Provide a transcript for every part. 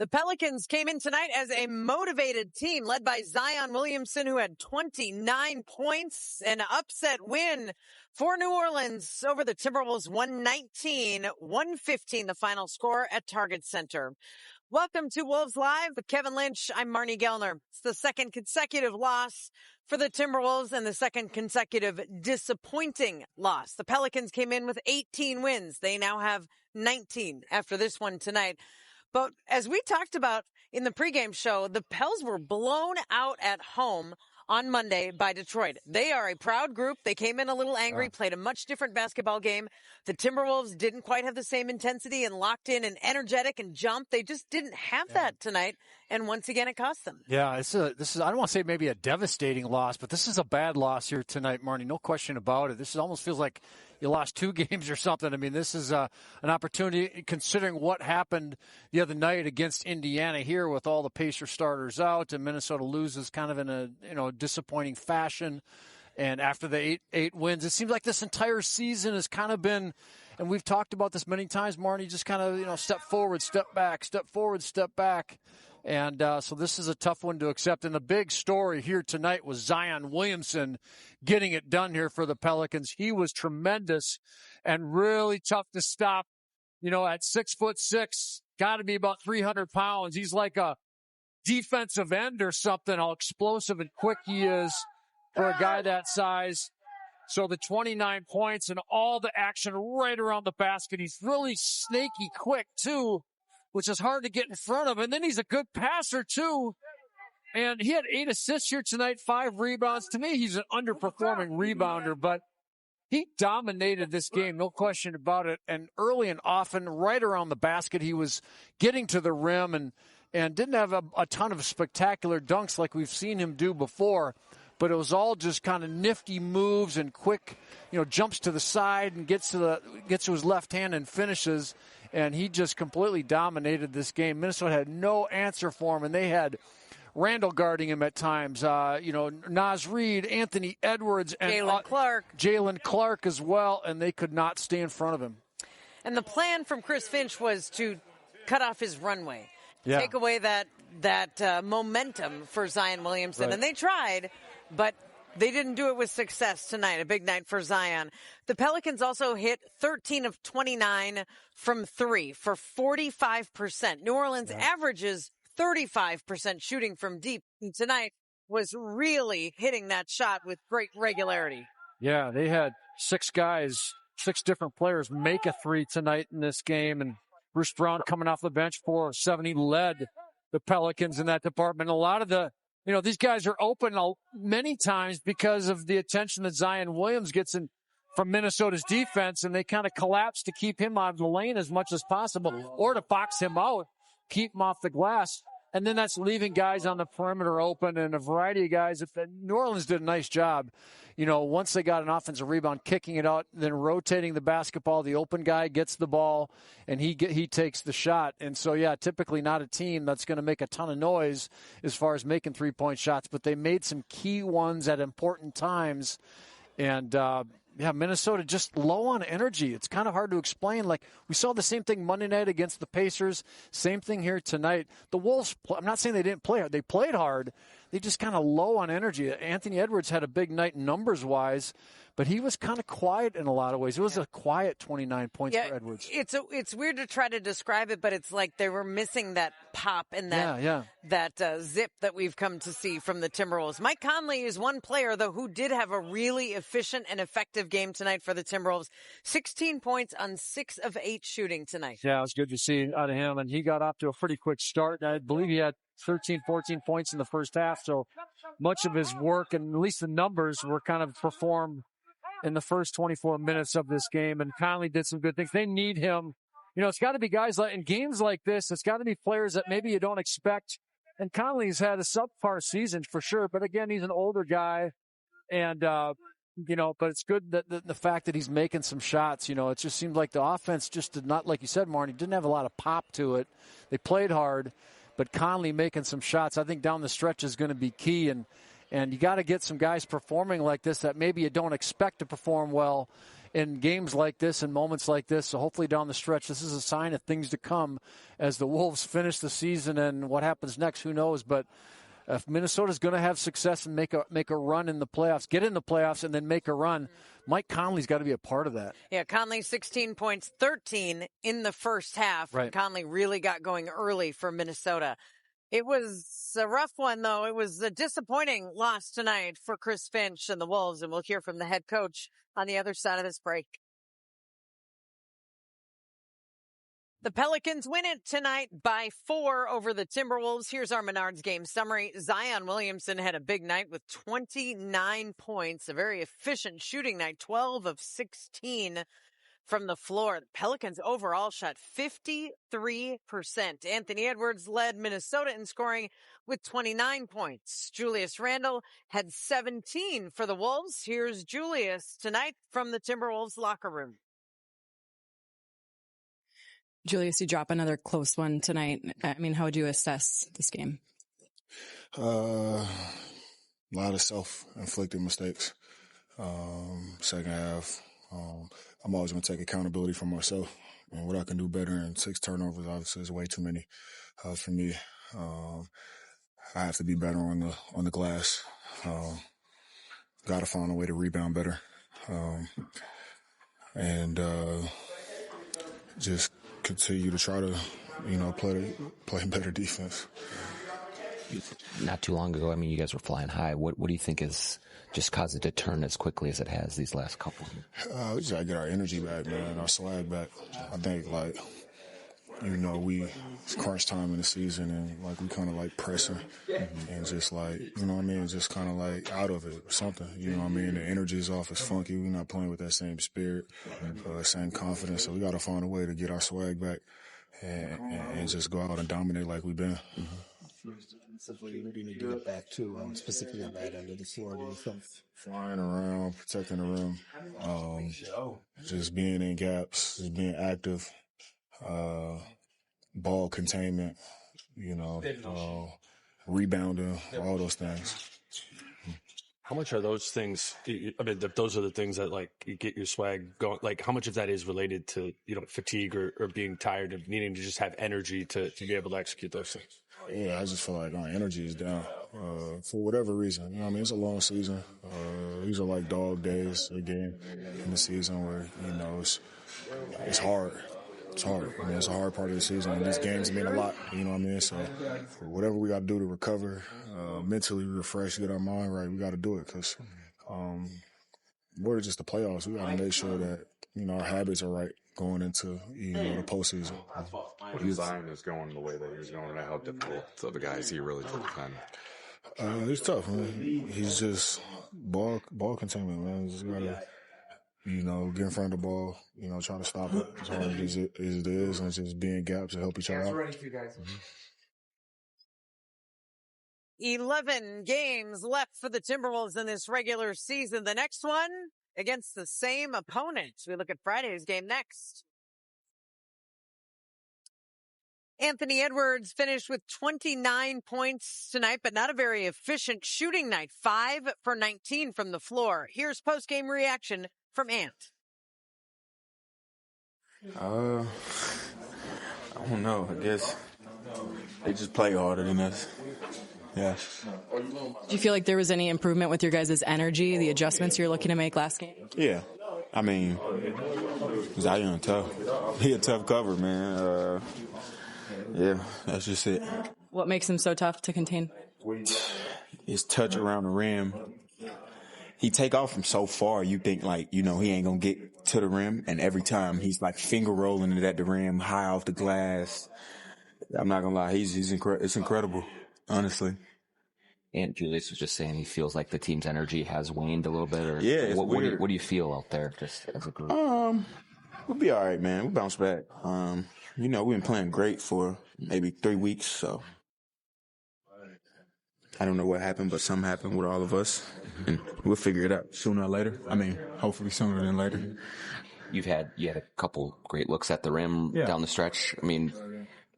The Pelicans came in tonight as a motivated team led by Zion Williamson, who had 29 points, an upset win for New Orleans over the Timberwolves, 119-115, the final score at Target Center. Welcome to Wolves Live with Kevin Lynch. I'm Marnie Gellner. It's the second consecutive loss for the Timberwolves and the second consecutive disappointing loss. The Pelicans came in with 18 wins. They now have 19 after this one tonight. But as we talked about in the pregame show, the Pels were blown out at home on Monday by Detroit. They are a proud group. They came in a little angry, played a much different basketball game. The Timberwolves didn't quite have the same intensity and locked in and energetic and jumped. They just didn't have that tonight. And once again, it cost them. Yeah, this is I don't want to say maybe a devastating loss, but this is a bad loss here tonight, Marnie. No question about it. This almost feels like you lost 2 games or something. I mean, this is an opportunity considering what happened the other night against Indiana here with all the Pacer starters out, and Minnesota loses kind of in a disappointing fashion. And after the eight wins, it seems like this entire season has kind of been, and we've talked about this many times, Marnie, just kind of step forward, step back, step forward, step back. And so this is a tough one to accept. And the big story here tonight was Zion Williamson getting it done here for the Pelicans. He was tremendous and really tough to stop. At 6'6", got to be about 300 pounds. He's like a defensive end or something, how explosive and quick he is for a guy that size. So the 29 points and all the action right around the basket. He's really snaky quick, too, which is hard to get in front of. And then he's a good passer, too. And he had 8 assists here tonight, 5 rebounds. To me, he's an underperforming rebounder, but he dominated this game, no question about it. And early and often, right around the basket, he was getting to the rim and didn't have a ton of spectacular dunks like we've seen him do before. But it was all just kind of nifty moves and quick, jumps to the side and gets to his left hand and finishes. And he just completely dominated this game. Minnesota had no answer for him, and they had Randle guarding him at times. Naz Reid, Anthony Edwards, and Jalen Clark as well, and they could not stay in front of him. And the plan from Chris Finch was to cut off his runway, take away that momentum for Zion Williamson, and they tried. But they didn't do it with success tonight. A big night for Zion. The Pelicans also hit 13 of 29 from 3 for 45%. New Orleans averages 35% shooting from deep. And tonight was really hitting that shot with great regularity. Yeah, they had 6 different players make a 3 tonight in this game. And Bruce Brown coming off the bench for 7. He led the Pelicans in that department. A lot of these guys are open many times because of the attention that Zion Williams gets from Minnesota's defense, and they kind of collapse to keep him out of the lane as much as possible or to box him out, keep him off the glass. And then that's leaving guys on the perimeter open and a variety of guys. New Orleans did a nice job, once they got an offensive rebound, kicking it out, then rotating the basketball. The open guy gets the ball, and he takes the shot. And so, typically not a team that's going to make a ton of noise as far as making three-point shots, but they made some key ones at important times. And, Minnesota just low on energy. It's kind of hard to explain. Like, we saw the same thing Monday night against the Pacers. Same thing here tonight. The Wolves, I'm not saying they didn't play hard. They played hard. They just kind of low on energy. Anthony Edwards had a big night numbers-wise, but he was kind of quiet in a lot of ways. It was a quiet 29 points for Edwards. It's weird to try to describe it, but it's like they were missing that pop and that zip that we've come to see from the Timberwolves. Mike Conley is one player, though, who did have a really efficient and effective game tonight for the Timberwolves. 16 points on 6 of 8 shooting tonight. Yeah, it was good to see out of him, and he got off to a pretty quick start. I believe he had 13, 14 points in the first half, so much of his work, and at least the numbers, were kind of performed in the first 24 minutes of this game, and Conley did some good things. They need him. It's got to be guys in games like this, it's got to be players that maybe you don't expect. And Conley's had a subpar season for sure, but again, he's an older guy, and, but it's good that the fact that he's making some shots. It just seemed like the offense just did not, like you said, Marnie, didn't have a lot of pop to it. They played hard, but Conley making some shots, I think down the stretch is going to be key. And you got to get some guys performing like this that maybe you don't expect to perform well in games like this and moments like this. So hopefully down the stretch, this is a sign of things to come as the Wolves finish the season, and what happens next, who knows. But if Minnesota's going to have success and make a run in the playoffs, get in the playoffs and then make a run, Mike Conley's got to be a part of that. Yeah, Conley 16 points, 13 in the first half. Right. Conley really got going early for Minnesota. It was a rough one, though. It was a disappointing loss tonight for Chris Finch and the Wolves, and we'll hear from the head coach on the other side of this break. The Pelicans win it tonight by 4 over the Timberwolves. Here's our Menards game summary. Zion Williamson had a big night with 29 points, a very efficient shooting night, 12 of 16 from the floor. The Pelicans overall shot 53%. Anthony Edwards led Minnesota in scoring with 29 points. Julius Randle had 17 for the Wolves. Here's Julius tonight from the Timberwolves locker room. Julius, you drop another close one tonight. I mean, how would you assess this game? A lot of self-inflicted mistakes. Second half, I'm always going to take accountability for myself and what I can do better. And 6 turnovers, obviously, is way too many for me. I have to be better on the glass. Got to find a way to rebound better, and just continue to try to, play better defense. Not too long ago, I mean, you guys were flying high. What do you think is just caused it to turn as quickly as it has these last couple? We just gotta get our energy back, man, our swag back. I think, it's crunch time in the season, and we kind of pressing and just just kind of out of it or something. The energy is off. It's funky. We're not playing with that same spirit, same confidence. So we got to find a way to get our swag back and just go out and dominate like we've been. Simply needing to get it back too, specifically on that end of the floor. Do you think? Flying around, protecting the rim, just being in gaps, just being active, ball containment, rebounding, all those things. How much are those things? I mean, those are the things that you get your swag going. How much of that is related to fatigue or being tired of needing to just have energy to be able to execute those things? Yeah, I just feel like our energy is down for whatever reason. It's a long season. These are dog days again in the season where it's hard. It's hard. It's a hard part of the season, and these games mean a lot. So for whatever we got to do to recover, mentally refresh, get our mind right, we got to do it because we're just the playoffs. We got to make sure that our habits are right going into the postseason. Zion is going the way that he's going, how difficult of the guys he really took time. He's tough, man. He's just ball containment, man. Just gotta get in front of the ball, try to stop it as hard as it is, and just be in gaps to help each other out. 11 games left for the Timberwolves in this regular season. The next one against the same opponent. We look at Friday's game next. Anthony Edwards finished with 29 points tonight, but not a very efficient shooting night. 5 for 19 from the floor. Here's post-game reaction from Ant. I don't know. I guess they just play harder than us. Yeah. Do you feel like there was any improvement with your guys' energy, the adjustments you're looking to make last game? Yeah. I mean, Zion tough. He a tough cover, man. Yeah, that's just it. What makes him so tough to contain? His touch around the rim. He take off from so far, you think he ain't gonna get to the rim, and every time he's finger rolling it at the rim, high off the glass. I'm not gonna lie, it's incredible, honestly. And Julius was just saying he feels like the team's energy has waned a little bit. Or yeah, it's weird. What do you feel out there, just as a group? We'll be all right, man. We'll bounce back. We've been playing great for maybe 3 weeks, so I don't know what happened, but something happened with all of us, and we'll figure it out sooner or later. I mean, hopefully sooner than later. You had a couple great looks at the rim down the stretch. I mean,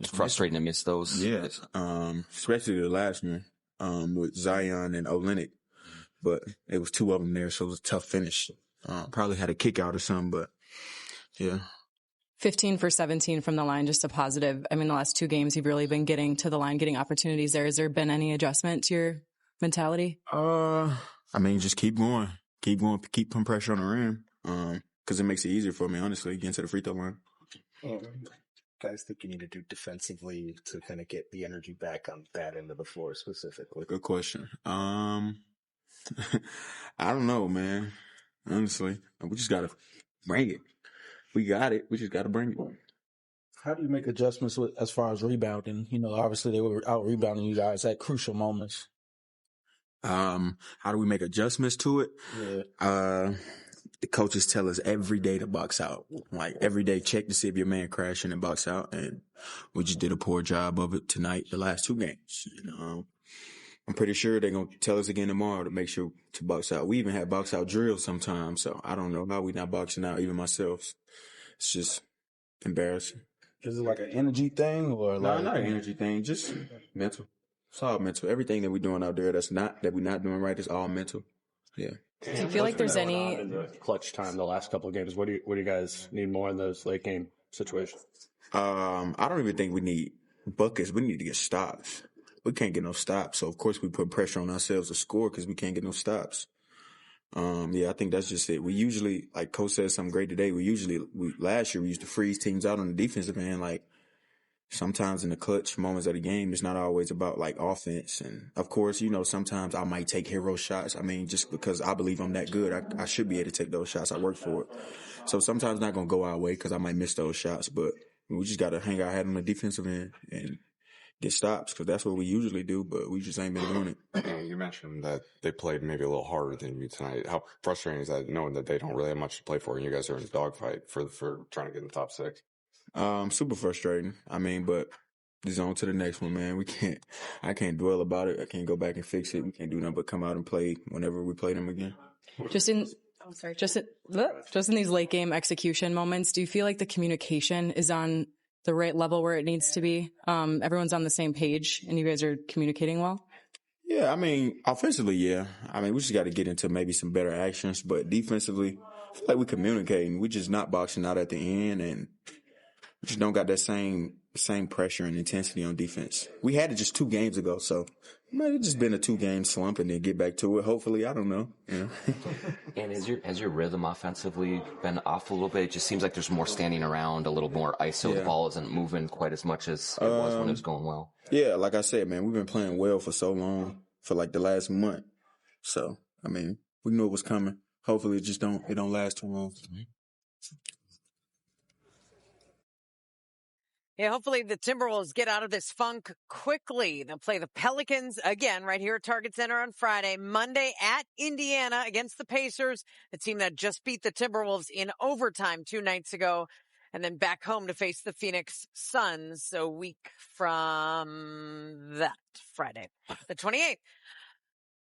it's frustrating to miss those. Yeah, especially the last one with Zion and Olynyk, but it was 2 of them there, so it was a tough finish. Probably had a kick out or something, but yeah. 15 for 17 from the line, just a positive. I mean, the last 2 games, you've really been getting to the line, getting opportunities there. Has there been any adjustment to your mentality? I mean, just keep going, keep putting pressure on the rim, because it makes it easier for me, honestly, getting to the free throw line. Guys think you need to do defensively to kind of get the energy back on that end of the floor specifically? Good question. I don't know, man. Honestly, we just gotta bring it. We got it. We just gotta bring it. How do you make adjustments as far as rebounding? You know, obviously they were out rebounding you guys at crucial moments. How do we make adjustments to it? Yeah. The coaches tell us every day to box out. Like every day, check to see if your man crashing and box out. And we just did a poor job of it tonight, the last 2 games. I'm pretty sure they're going to tell us again tomorrow to make sure to box out. We even have box out drills sometimes. So I don't know how we not boxing out, even myself. It's just embarrassing. Is it like an energy thing or No, not an energy thing, just mental. It's all mental. Everything that we're doing out there that we're not doing right is all mental. Yeah. Do you feel like there's any in the clutch time the last couple of games? What do you guys need more in those late game situations? I don't even think we need buckets. We need to get stops. We can't get no stops. So of course we put pressure on ourselves to score because we can't get no stops. I think that's just it. We usually, like Coach said something great today, last year we used to freeze teams out on the defensive end. Like sometimes in the clutch moments of the game, it's not always about like offense. And of course, sometimes I might take hero shots. I mean, just because I believe I'm that good, I should be able to take those shots. I work for it. So sometimes it's not going to go our way because I might miss those shots, but we just got to hang our head on the defensive end and get stops because that's what we usually do, but we just ain't been doing it. Yeah, you mentioned that they played maybe a little harder than you tonight. How frustrating is that, knowing that they don't really have much to play for and you guys are in a dogfight for trying to get in the top 6? Super frustrating. I mean, but just on to the next one, man. I can't dwell about it. I can't go back and fix it. We can't do nothing but come out and play whenever we play them again. just in these late game execution moments, do you feel like the communication is on the right level where it needs to be? Everyone's on the same page and you guys are communicating well? Yeah, I mean, offensively, yeah. I mean, we just got to get into maybe some better actions, but defensively, I feel like we're communicating. We're just not boxing out at the end, and we just don't got that same pressure and intensity on defense. We had it just 2 games ago, so it's just been a 2-game slump and then get back to it. Hopefully, I don't know. Yeah. And has your rhythm offensively been off a little bit? It just seems like there's more standing around, a little more ISO. Yeah. The ball isn't moving quite as much as it was when it was going well. Yeah, like I said, man, we've been playing well for so long, for like the last month. So, I mean, we knew it was coming. Hopefully, it don't last too long. Yeah, hopefully the Timberwolves get out of this funk quickly. They'll play the Pelicans again right here at Target Center on Friday. Monday at Indiana against the Pacers, the team that just beat the Timberwolves in overtime 2 nights ago. And then back home to face the Phoenix Suns a week from that Friday, the 28th.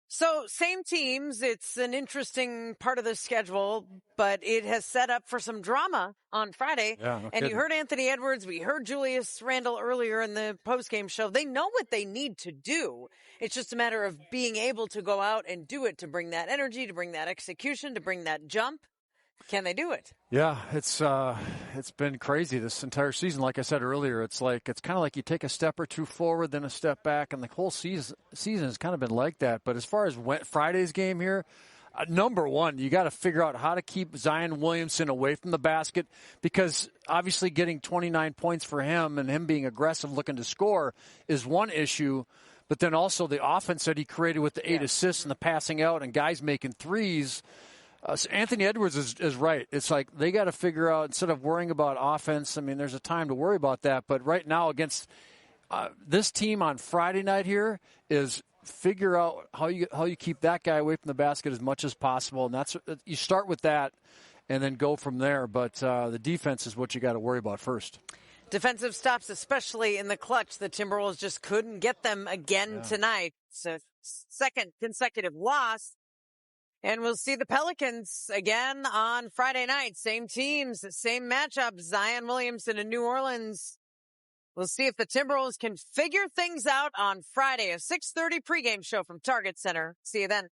So same teams. It's an interesting part of the schedule, but it has set up for some drama on Friday. Yeah, no and kidding. You heard Anthony Edwards. We heard Julius Randle earlier in the postgame show. They know what they need to do. It's just a matter of being able to go out and do it, to bring that energy, to bring that execution, to bring that jump. Can they do it? Yeah, it's been crazy this entire season. Like I said earlier, it's kind of like you take a step or two forward, then a step back, and the whole season has kind of been like that. But as far as Friday's game here, number one, you got to figure out how to keep Zion Williamson away from the basket, because obviously getting 29 points for him and him being aggressive, looking to score, is one issue. But then also the offense that he created with the 8 assists and the passing out and guys making threes. So Anthony Edwards is right. It's like they got to figure out, instead of worrying about offense, I mean, there's a time to worry about that. But right now against this team on Friday night here is figure out how you keep that guy away from the basket as much as possible. And that's, you start with that and then go from there. But the defense is what you got to worry about first. Defensive stops, especially in the clutch. The Timberwolves just couldn't get them again tonight. It's a second consecutive loss. And we'll see the Pelicans again on Friday night. Same teams, same matchup. Zion Williamson in New Orleans. We'll see if the Timberwolves can figure things out on Friday. A 6:30 pregame show from Target Center. See you then.